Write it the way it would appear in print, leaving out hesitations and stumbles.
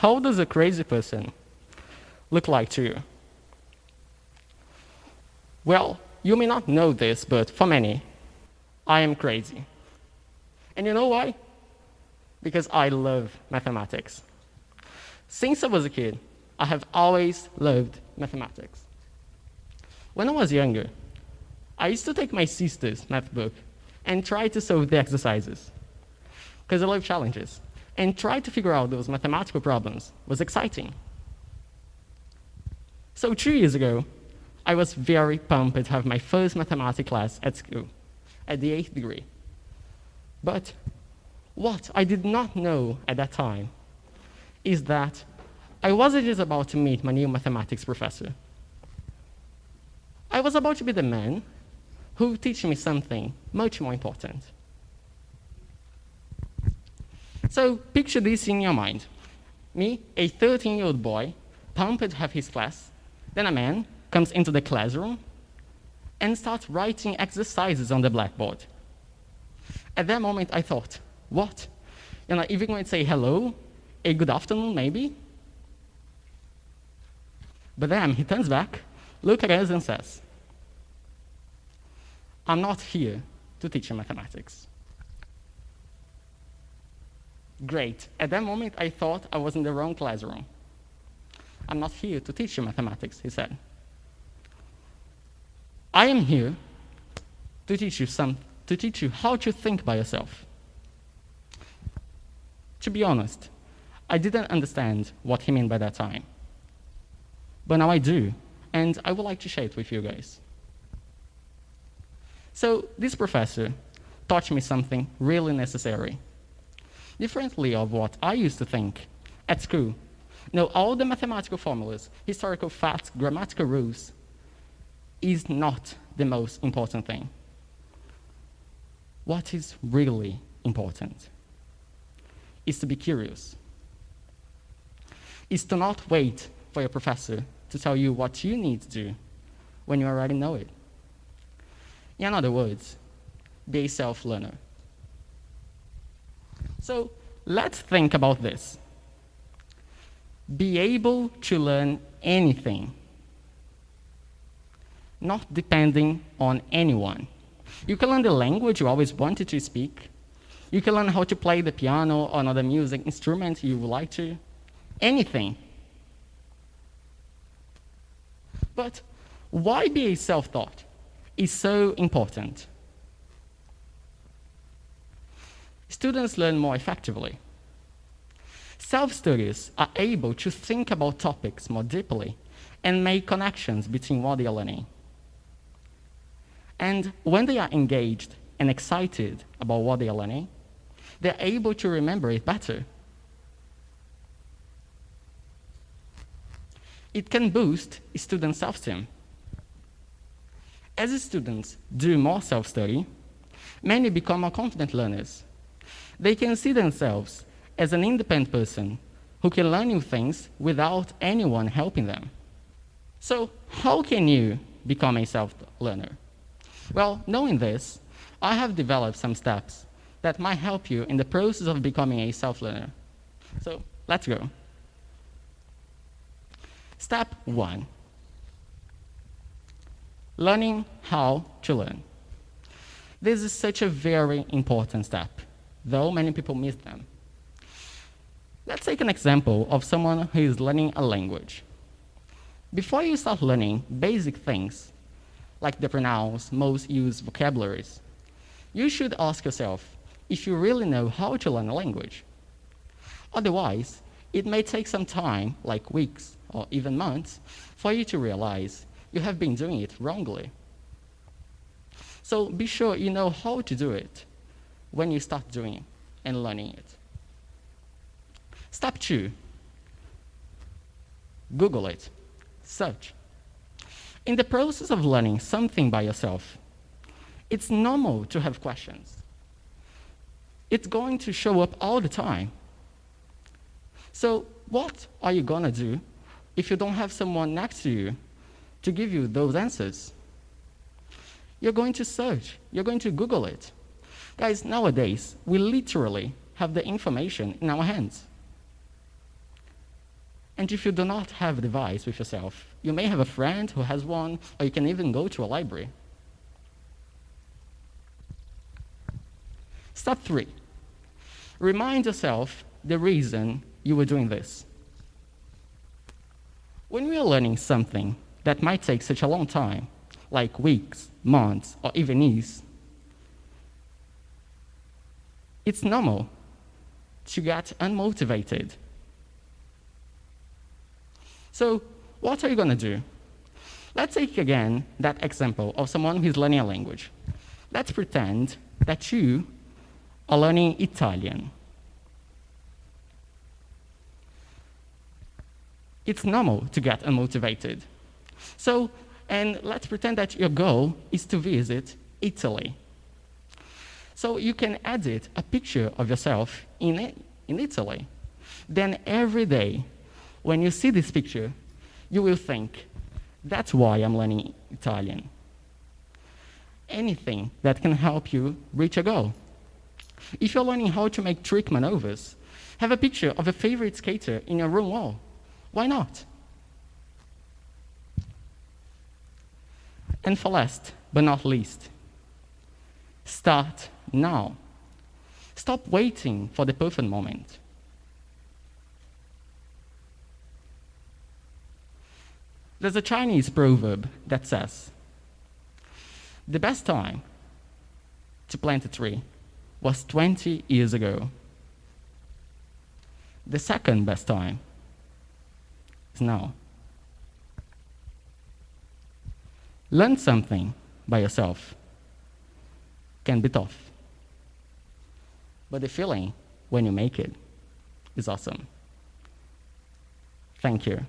how does a crazy person look like to you? Well, you may not know this, but for many, I am crazy. And you know why? Because I love mathematics. Since I was a kid, I have always loved mathematics. When I was younger, I used to take my sister's math book and try to solve the exercises, because I love challenges, and try to figure out those mathematical problems was exciting. So 2 years ago, I was very pumped to have my first mathematics class at school, at the 8th degree. But what I did not know at that time is that I wasn't just about to meet my new mathematics professor. I was about to be the man who would teach me something much more important. So picture this in your mind. Me, a 13-year-old boy, pumped to have his class, then a man comes into the classroom and starts writing exercises on the blackboard. At that moment, I thought, what? You're not even going to say hello, a good afternoon, maybe? But then he turns back, looks at us and says, I'm not here to teach you mathematics. Great. At that moment, I thought I was in the wrong classroom. I'm not here to teach you mathematics, he said. I am here to teach you how to think by yourself. To be honest, I didn't understand what he meant by that time. But now I do, and I would like to share it with you guys. So this professor taught me something really necessary. Differently of what I used to think at school, know all the mathematical formulas, historical facts, grammatical rules is not the most important thing. What is really important is to be curious. Is to not wait for your professor to tell you what you need to do when you already know it. In other words, be a self-learner. So let's think about this. Be able to learn anything, not depending on anyone. You can learn the language you always wanted to speak. You can learn how to play the piano or another music instrument you would like to. Anything. But why be a self-taught is so important? Students learn more effectively. Self-studies are able to think about topics more deeply and make connections between what they are learning. And when they are engaged and excited about what they are learning, they're able to remember it better. It can boost student self-esteem. As students do more self-study, many become more confident learners. They can see themselves as an independent person who can learn new things without anyone helping them. So how can you become a self-learner? Well, knowing this, I have developed some steps that might help you in the process of becoming a self-learner. So let's go. Step 1. Learning how to learn. This is such a very important step, though many people miss them. Let's take an example of someone who is learning a language. Before you start learning basic things, like the pronouns, most used vocabularies, you should ask yourself if you really know how to learn a language. Otherwise, it may take some time, like weeks or even months, for you to realize you have been doing it wrongly. So be sure you know how to do it when you start doing it and learning it. Step 2. Google it. Search. In the process of learning something by yourself, it's normal to have questions. It's going to show up all the time. So what are you going to do if you don't have someone next to you to give you those answers? You're going to search. You're going to Google it. Guys, nowadays, we literally have the information in our hands. And if you do not have a device with yourself, you may have a friend who has one, or you can even go to a library. Step 3. Remind yourself the reason you were doing this. When we are learning something that might take such a long time, like weeks, months, or even years, it's normal to get unmotivated. So, what are you going to do? Let's take again that example of someone who's learning a language. Let's pretend that you are learning Italian. It's normal to get unmotivated. So, and let's pretend that your goal is to visit Italy. So you can edit a picture of yourself in Italy. Then every day, when you see this picture, you will think, that's why I'm learning Italian. Anything that can help you reach a goal. If you're learning how to make trick maneuvers, have a picture of a favorite skater in your room wall. Why not? And for last, but not least, start now. Stop waiting for the perfect moment. There's a Chinese proverb that says, the best time to plant a tree was 20 years ago. The second best time is now. Learn something by yourself can be tough, but the feeling when you make it is awesome. Thank you.